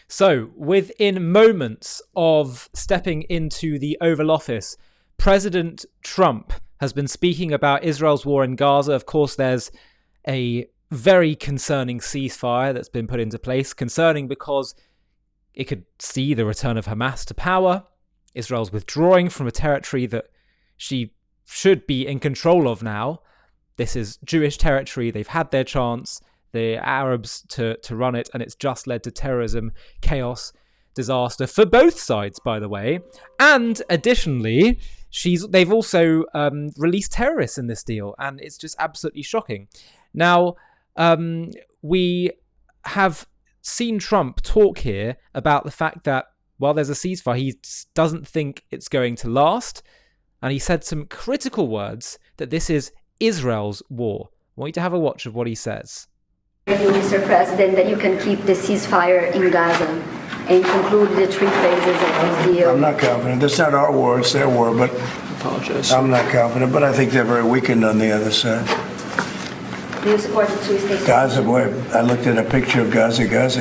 So, within moments of stepping into the Oval Office, President Trump has been speaking about Israel's war in Gaza. Of course, there's a very concerning ceasefire that's been put into place. Concerning because it could see the return of Hamas to power. Israel's withdrawing from a territory that she should be in control of now. This is Jewish territory. They've had their chance, the Arabs, to run it, and it's just led to terrorism, chaos, disaster for both sides, by the way. And additionally, they've also released terrorists in this deal, and it's just absolutely shocking. Now, we have seen Trump talk here about the fact that while there's a ceasefire, he doesn't think it's going to last. And he said some critical words that this is Israel's war. I want you to have a watch of what he says. Mr. President, that you can keep the ceasefire in Gaza and conclude the 3 phases of this deal. I'm not confident. That's not our war, it's their war, but I'm not confident. But I think they're very weakened on the other side. Do you support the 3-state? Gaza, boy, I looked at a picture of Gaza. Gaza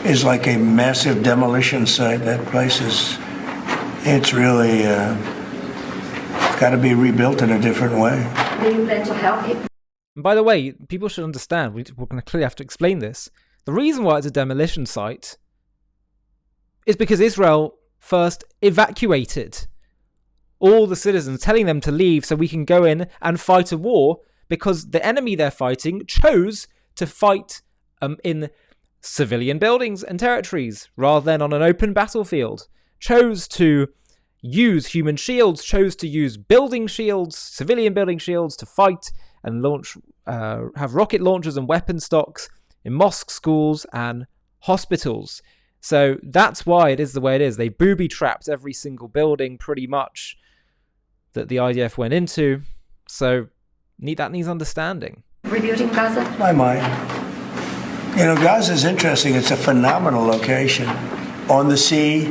is like a massive demolition site. That place it's really got to be rebuilt in a different way. Do you plan to help it? And by the way, people should understand, we're going to clearly have to explain this. The reason why it's a demolition site is because Israel first evacuated all the citizens, telling them to leave so we can go in and fight a war, because the enemy they're fighting chose to fight in civilian buildings and territories rather than on an open battlefield, chose to use human shields, chose to use building shields, civilian building shields, to fight and launch, have rocket launchers and weapon stocks in mosques, schools, and hospitals. So that's why it is the way it is. They booby-trapped every single building, pretty much, that the IDF went into. So that needs understanding. Rebuilding Gaza? My mind. You know, Gaza is interesting. It's a phenomenal location. On the sea,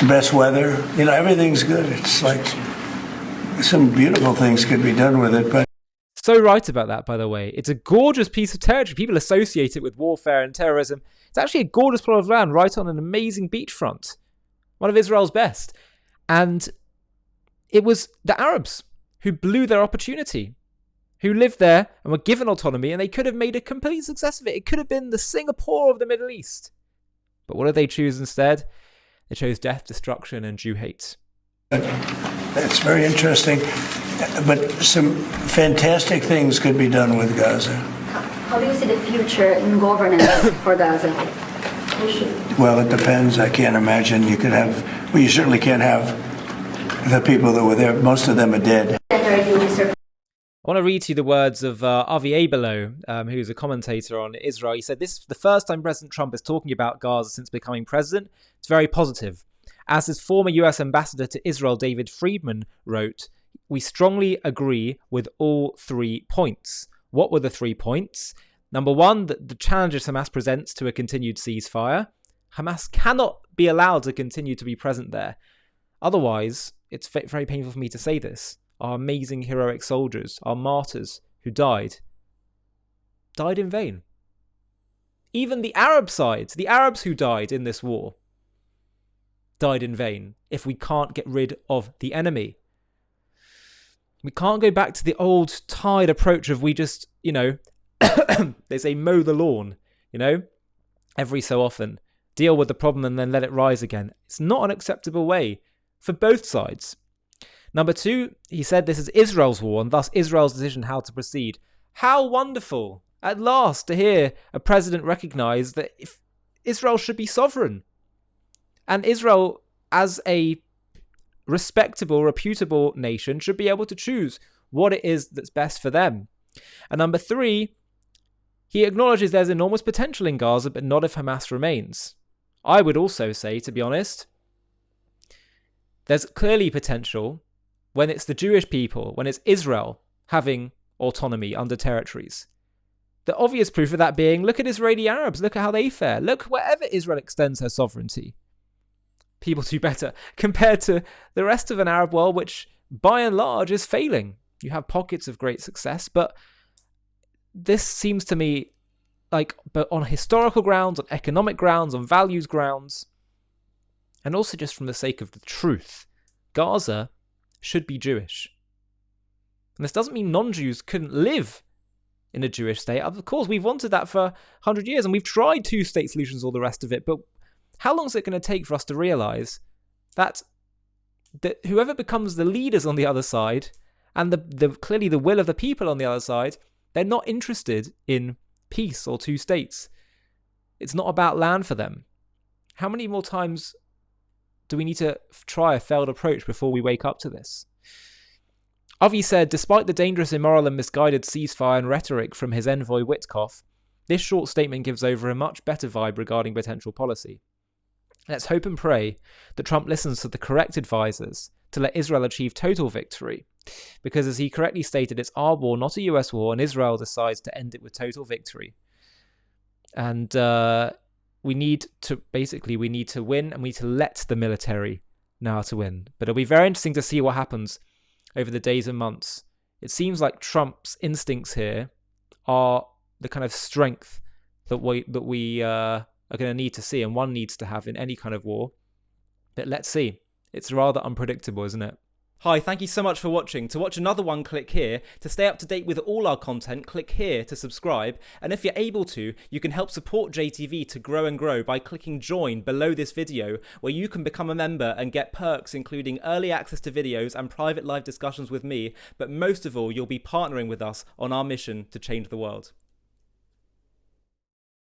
best weather. You know, everything's good. It's like some beautiful things could be done with it, but so right about that, by the way. It's a gorgeous piece of territory. People associate it with warfare and terrorism. It's actually a gorgeous plot of land right on an amazing beachfront. One of Israel's best. And it was the Arabs who blew their opportunity, who lived there and were given autonomy, and they could have made a complete success of it. It could have been the Singapore of the Middle East. But what did they choose instead? They chose death, destruction, and Jew hate. That's very interesting. But some fantastic things could be done with Gaza. How do you see the future in governance for Gaza? Well, it depends. I can't imagine you could have, well, you certainly can't have the people that were there. Most of them are dead. I want to read to you the words of Avi Abelo, who's a commentator on Israel. He said, "This is the first time President Trump is talking about Gaza since becoming president. It's very positive. As his former US ambassador to Israel, David Friedman, wrote, we strongly agree with all 3 points. What were the 3 points? Number 1, that the challenges Hamas presents to a continued ceasefire. Hamas cannot be allowed to continue to be present there. Otherwise, it's very painful for me to say this, our amazing heroic soldiers, our martyrs who died in vain. Even the Arab side, the Arabs who died in this war, died in vain if we can't get rid of the enemy. We can't go back to the old tired approach of we just, they say mow the lawn, every so often. Deal with the problem and then let it rise again. It's not an acceptable way for both sides. Number 2, he said this is Israel's war and thus Israel's decision how to proceed. How wonderful, at last, to hear a president recognize that if Israel should be sovereign. And Israel, as a respectable, reputable nation, should be able to choose what it is that's best for them. And number 3, he acknowledges there's enormous potential in Gaza, but not if Hamas remains. I would also say, to be honest, there's clearly potential when it's the Jewish people, when it's Israel having autonomy under territories. The obvious proof of that being, look at Israeli Arabs, look at how they fare. Look wherever Israel extends her sovereignty. People do better compared to the rest of an Arab world, which by and large is failing. You have pockets of great success, but this seems to me but on historical grounds, on economic grounds, on values grounds, and also just from the sake of the truth, Gaza should be Jewish. And this doesn't mean non-Jews couldn't live in a Jewish state. Of course, we've wanted that for 100 years, and we've tried two-state solutions, all the rest of it. But how long is it going to take for us to realize that whoever becomes the leaders on the other side, and clearly the will of the people on the other side, they're not interested in peace or two states. It's not about land for them. How many more times do we need to try a failed approach before we wake up to this? Avi said, despite the dangerous, immoral and misguided ceasefire and rhetoric from his envoy Witkoff, this short statement gives over a much better vibe regarding potential policy. Let's hope and pray that Trump listens to the correct advisors to let Israel achieve total victory. Because as he correctly stated, it's our war, not a US war, and Israel decides to end it with total victory. And we need to win, and we need to let the military know how to win. But it'll be very interesting to see what happens over the days and months. It seems like Trump's instincts here are the kind of strength that we are going to need to see, and one needs to have in any kind of war. But let's see. It's rather unpredictable, isn't it? Hi, thank you so much for watching. To watch another one, click here. To stay up to date with all our content, click here to subscribe. And if you're able to, you can help support JTV to grow and grow by clicking join below this video, where you can become a member and get perks including early access to videos and private live discussions with me. But most of all, you'll be partnering with us on our mission to change the world.